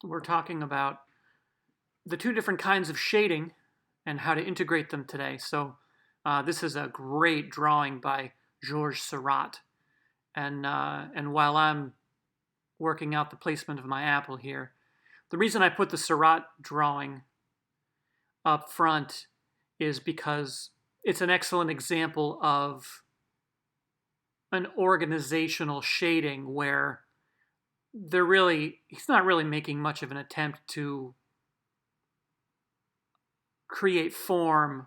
We're talking about the two different kinds of shading and how to integrate them today. So this is a great drawing by Georges Seurat. And while I'm working out the placement of my apple here, the reason I put the Seurat drawing up front is because it's an excellent example of an organizational shading where he's not really making much of an attempt to create form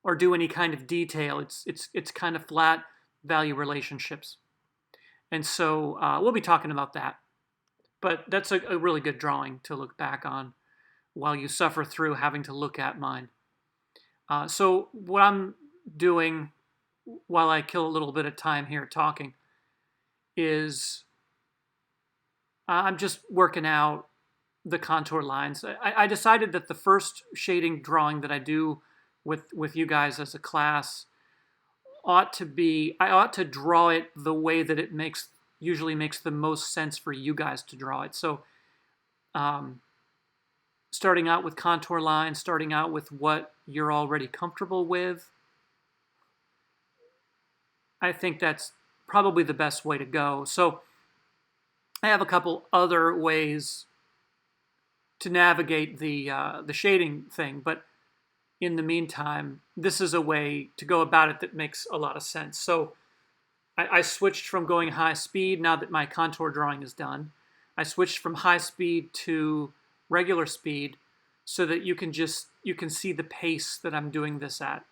or do any kind of detail. It's kind of flat value relationships, and so we'll be talking about that. But that's a really good drawing to look back on while you suffer through having to look at mine. So what I'm doing while I kill a little bit of time here talking is I'm just working out the contour lines. I decided that the first shading drawing that I do with you guys as a class ought to be, I ought to draw it the way that it usually makes the most sense for you guys to draw it. So starting out with contour lines, starting out with what you're already comfortable with, I think that's probably the best way to go. So I have a couple other ways to navigate the shading thing, but in the meantime, this is a way to go about it that makes a lot of sense. So I switched from going high speed now that my contour drawing is done. I switched from high speed to regular speed so that you can see the pace that I'm doing this at.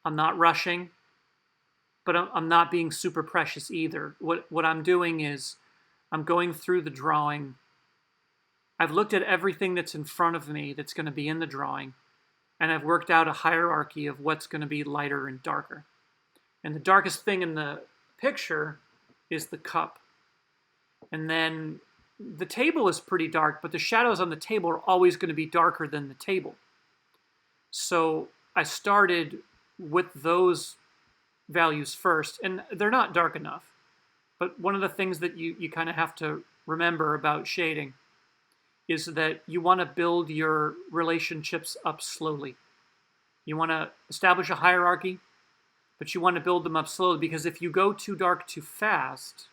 I'm not rushing, but I'm not being super precious either. What I'm doing is I'm going through the drawing. I've looked at everything that's in front of me that's going to be in the drawing, and I've worked out a hierarchy of what's going to be lighter and darker. And the darkest thing in the picture is the cup. And then the table is pretty dark, but the shadows on the table are always going to be darker than the table. So I started with those values first, and they're not dark enough. But one of the things that you kind of have to remember about shading is that you want to build your relationships up slowly. You want to establish a hierarchy, but you want to build them up slowly, because if you go too dark too fast,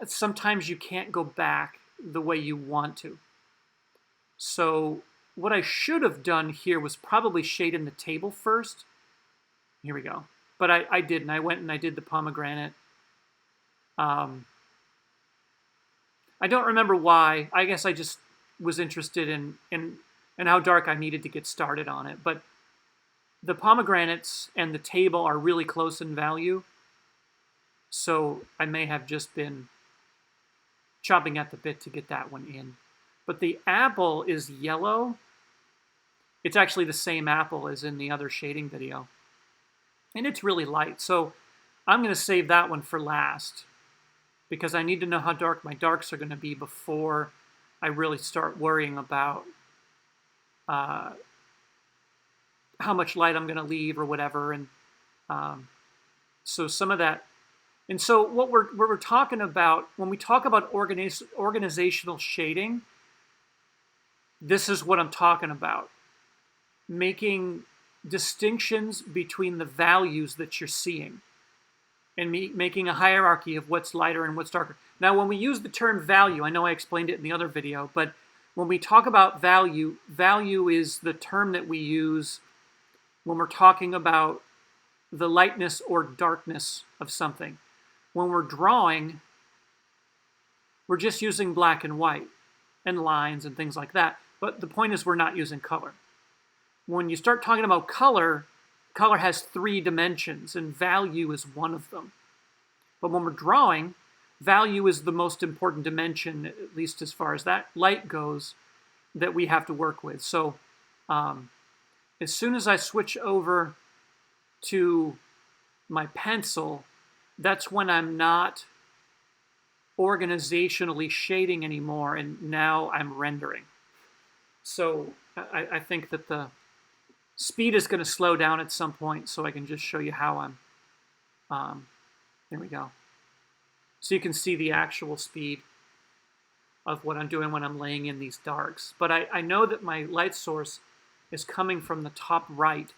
sometimes you can't go back the way you want to. So what I should have done here was probably shade in the table first. Here we go. But I didn't. I went and I did the pomegranate. I don't remember why. I guess I just was interested in how dark I needed to get started on it. But the pomegranates and the table are really close in value, so I may have just been chopping at the bit to get that one in. But the apple is yellow. It's actually the same apple as in the other shading video. And it's really light, so I'm going to save that one for last, because I need to know how dark my darks are going to be before I really start worrying about how much light I'm going to leave or whatever. And so some of that. And so what we're talking about, when we talk about organizational shading, this is what I'm talking about. Making distinctions between the values that you're seeing, and making a hierarchy of what's lighter and what's darker. Now, when we use the term value, I know I explained it in the other video, but when we talk about value, value is the term that we use when we're talking about the lightness or darkness of something. When we're drawing, we're just using black and white and lines and things like that. But the point is, we're not using color. When you start talking about color, color has 3 dimensions, and value is one of them. But when we're drawing, value is the most important dimension, at least as far as that light goes, that we have to work with. So as soon as I switch over to my pencil, that's when I'm not organizationally shading anymore, and now I'm rendering. So I think that the speed is going to slow down at some point, so I can just show you how I'm, there we go. So you can see the actual speed. of what I'm doing when I'm laying in these darks. But I know that my light source is coming from the top right.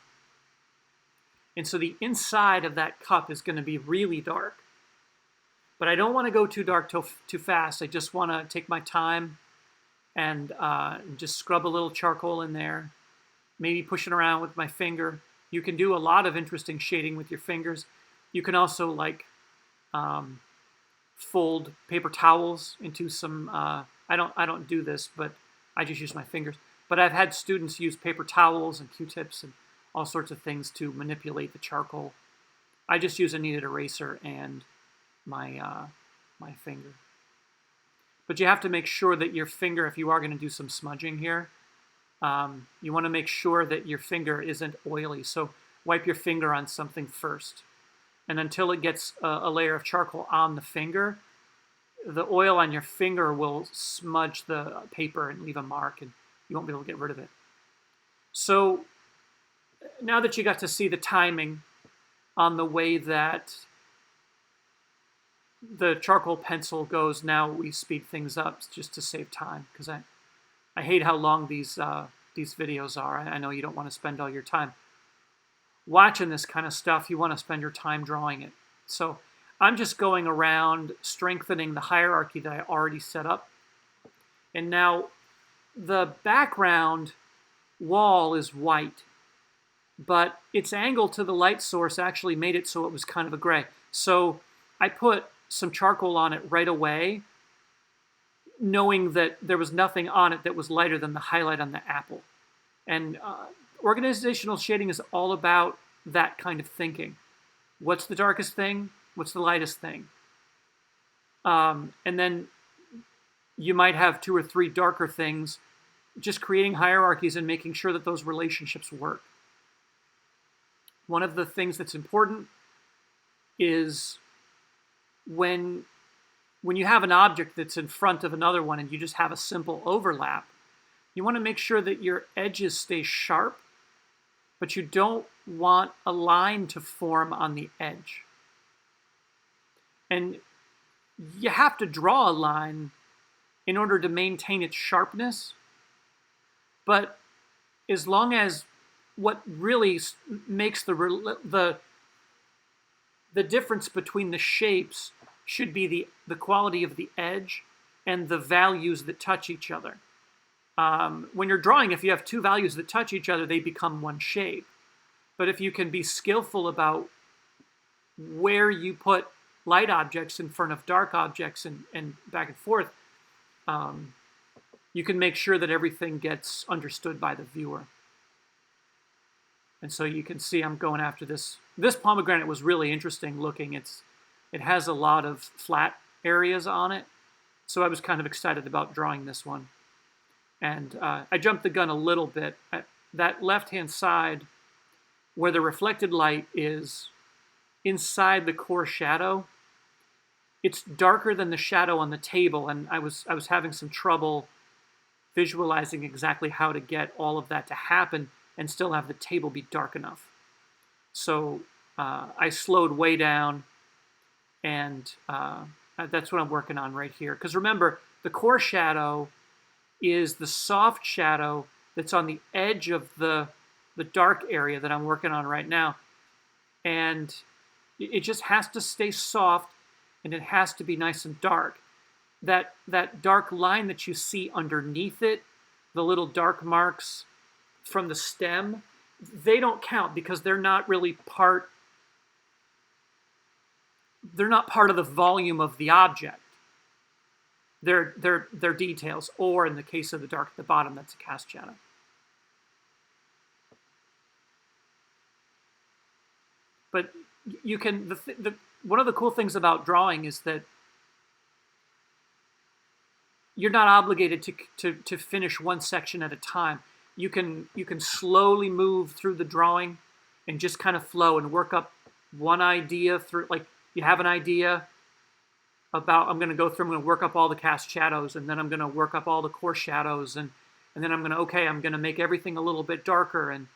And so the inside of that cup is going to be really dark. But I don't want to go too dark too fast. I just want to take my time and just scrub a little charcoal in there. Maybe push it around with my finger. You can do a lot of interesting shading with your fingers. You can also fold paper towels into some. I don't do this, but I just use my fingers. But I've had students use paper towels and Q-tips and all sorts of things to manipulate the charcoal. I just use a kneaded eraser and my finger. But you have to make sure that your finger, if you are going to do some smudging here, you want to make sure that your finger isn't oily. So wipe your finger on something first. And until it gets a layer of charcoal on the finger, the oil on your finger will smudge the paper and leave a mark, and you won't be able to get rid of it. So now that you got to see the timing on the way that the charcoal pencil goes, now we speed things up just to save time, because I hate how long these videos are. I know you don't want to spend all your time watching this kind of stuff. You want to spend your time drawing it. So I'm just going around strengthening the hierarchy that I already set up. And now the background wall is white, but its angle to the light source actually made it so it was kind of a gray. So I put some charcoal on it right away, knowing that there was nothing on it that was lighter than the highlight on the apple. And organizational shading is all about that kind of thinking. What's the darkest thing? What's the lightest thing? And then you might have 2 or 3 darker things, just creating hierarchies and making sure that those relationships work. One of the things that's important is when you have an object that's in front of another one and you just have a simple overlap, you want to make sure that your edges stay sharp, but you don't want a line to form on the edge. And you have to draw a line in order to maintain its sharpness, but as long as what really makes the difference between the shapes should be the quality of the edge and the values that touch each other. When you're drawing, if you have 2 values that touch each other, they become one shape. But if you can be skillful about where you put light objects in front of dark objects and back and forth, you can make sure that everything gets understood by the viewer. And so you can see I'm going after this. This pomegranate was really interesting looking. It has a lot of flat areas on it. So I was kind of excited about drawing this one. And I jumped the gun a little bit. At that left-hand side, where the reflected light is inside the core shadow, it's darker than the shadow on the table, and I was having some trouble visualizing exactly how to get all of that to happen and still have the table be dark enough. So I slowed way down, and that's what I'm working on right here. Because remember, the core shadow is the soft shadow that's on the edge of the dark area that I'm working on right now. And it just has to stay soft, and it has to be nice and dark. That dark line that you see underneath it, the little dark marks from the stem, they don't count because they're not really part of the volume of the object. They're details, or in the case of the dark at the bottom, that's a cast shadow. But you can, one of the cool things about drawing is that you're not obligated to finish one section at a time. You can slowly move through the drawing and just kind of flow and work up one idea through. Like, you have an idea about, I'm going to work up all the cast shadows, and then I'm going to work up all the core shadows, and then I'm going to make everything a little bit darker, and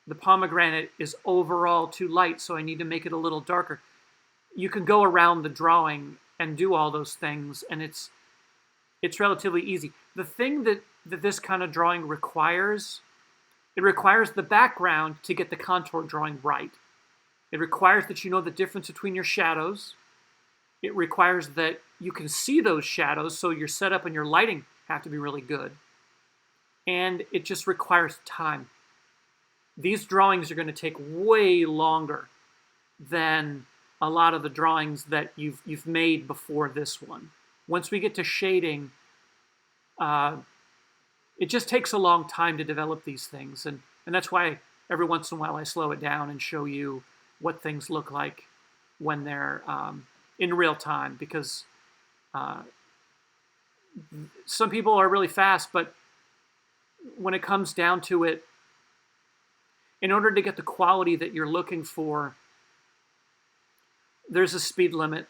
the pomegranate is overall too light, so I need to make it a little darker. You can go around the drawing and do all those things, and It's relatively easy. The thing that this kind of drawing requires, it requires the background to get the contour drawing right. It requires that you know the difference between your shadows. It requires that you can see those shadows, so your setup and your lighting have to be really good. And it just requires time. These drawings are going to take way longer than a lot of the drawings that you've made before this one. Once we get to shading, it just takes a long time to develop these things, and that's why every once in a while I slow it down and show you what things look like when they're in real time, because some people are really fast, but when it comes down to it, in order to get the quality that you're looking for, there's a speed limit,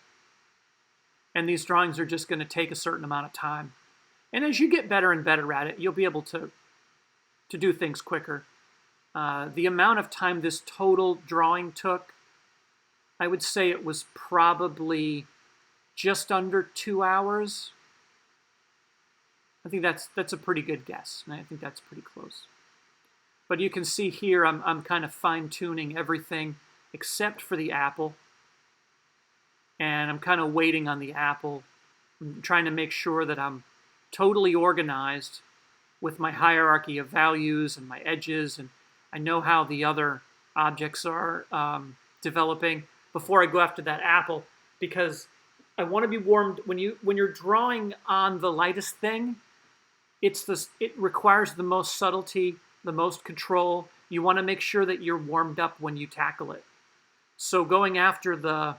and these drawings are just going to take a certain amount of time. And as you get better and better at it, you'll be able to do things quicker. The amount of time this total drawing took, I would say it was probably just under 2 hours. I think that's a pretty good guess, and I think that's pretty close. But you can see here I'm kind of fine-tuning everything except for the apple. And I'm kind of waiting on the apple. I'm trying to make sure that I'm totally organized with my hierarchy of values and my edges, and I know how the other objects are developing before I go after that apple, because I want to be warmed. When you're drawing on the lightest thing, it requires the most subtlety, the most control. You want to make sure that you're warmed up when you tackle it. So going after the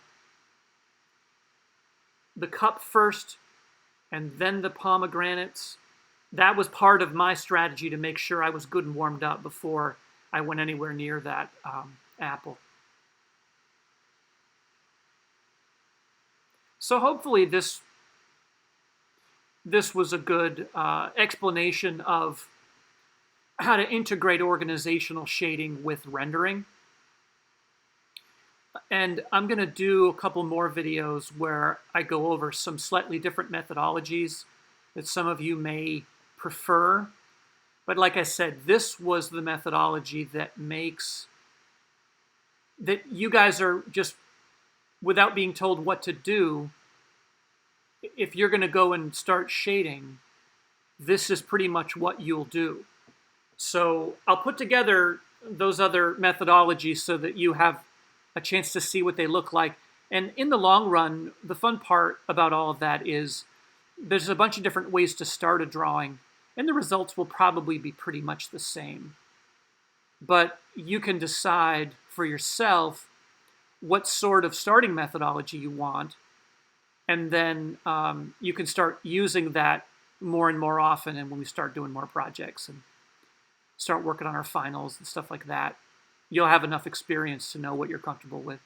cup first and then the pomegranates, that was part of my strategy to make sure I was good and warmed up before I went anywhere near that apple. So hopefully this was a good explanation of how to integrate organizational shading with rendering. And I'm going to do a couple more videos where I go over some slightly different methodologies that some of you may prefer. But like I said, this was the methodology that you guys are just, without being told what to do, if you're going to go and start shading, this is pretty much what you'll do. So I'll put together those other methodologies so that you have a chance to see what they look like. And in the long run, the fun part about all of that is there's a bunch of different ways to start a drawing, and the results will probably be pretty much the same. But you can decide for yourself what sort of starting methodology you want, and then you can start using that more and more often, and when we start doing more projects and start working on our finals and stuff like that, you'll have enough experience to know what you're comfortable with.